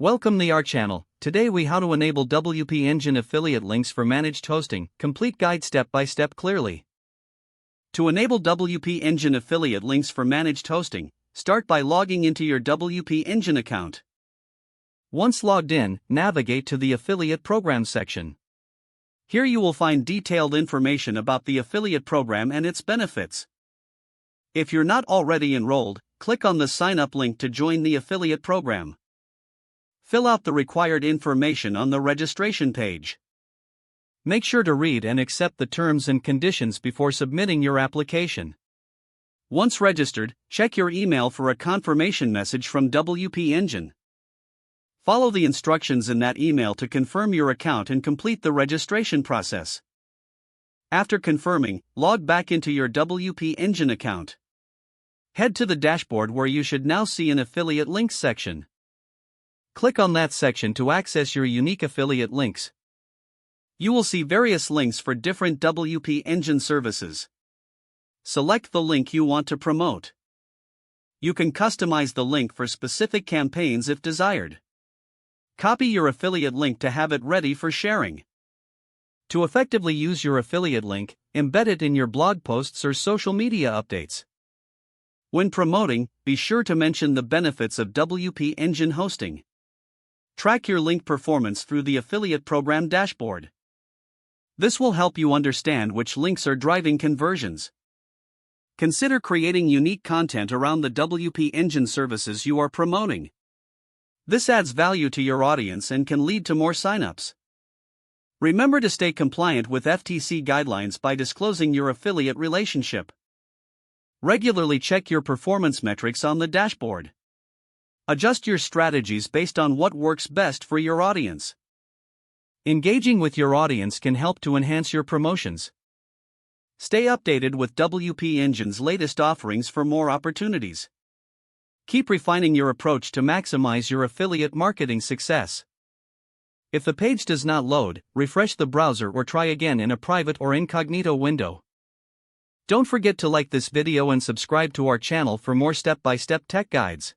Welcome to our channel. Today we how to enable WP Engine affiliate links for managed hosting. Complete guide step by step clearly. To enable WP Engine affiliate links for managed hosting, start by logging into your WP Engine account. Once logged in, navigate to the affiliate program section. Here you will find detailed information about the affiliate program and its benefits. If you're not already enrolled, click on the sign up link to join the affiliate program. Fill out the required information on the registration page. Make sure to read and accept the terms and conditions before submitting your application. Once registered, check your email for a confirmation message from WP Engine. Follow the instructions in that email to confirm your account and complete the registration process. After confirming, log back into your WP Engine account. Head to the dashboard where you should now see an affiliate links section. Click on that section to access your unique affiliate links. You will see various links for different WP Engine services. Select the link you want to promote. You can customize the link for specific campaigns if desired. Copy your affiliate link to have it ready for sharing. To effectively use your affiliate link, embed it in your blog posts or social media updates. When promoting, be sure to mention the benefits of WP Engine hosting. Track your link performance through the affiliate program dashboard. This will help you understand which links are driving conversions. Consider creating unique content around the WP Engine services you are promoting. This adds value to your audience and can lead to more signups. Remember to stay compliant with FTC guidelines by disclosing your affiliate relationship. Regularly check your performance metrics on the dashboard. Adjust your strategies based on what works best for your audience. Engaging with your audience can help to enhance your promotions. Stay updated with WP Engine's latest offerings for more opportunities. Keep refining your approach to maximize your affiliate marketing success. If the page does not load, refresh the browser or try again in a private or incognito window. Don't forget to like this video and subscribe to our channel for more step-by-step tech guides.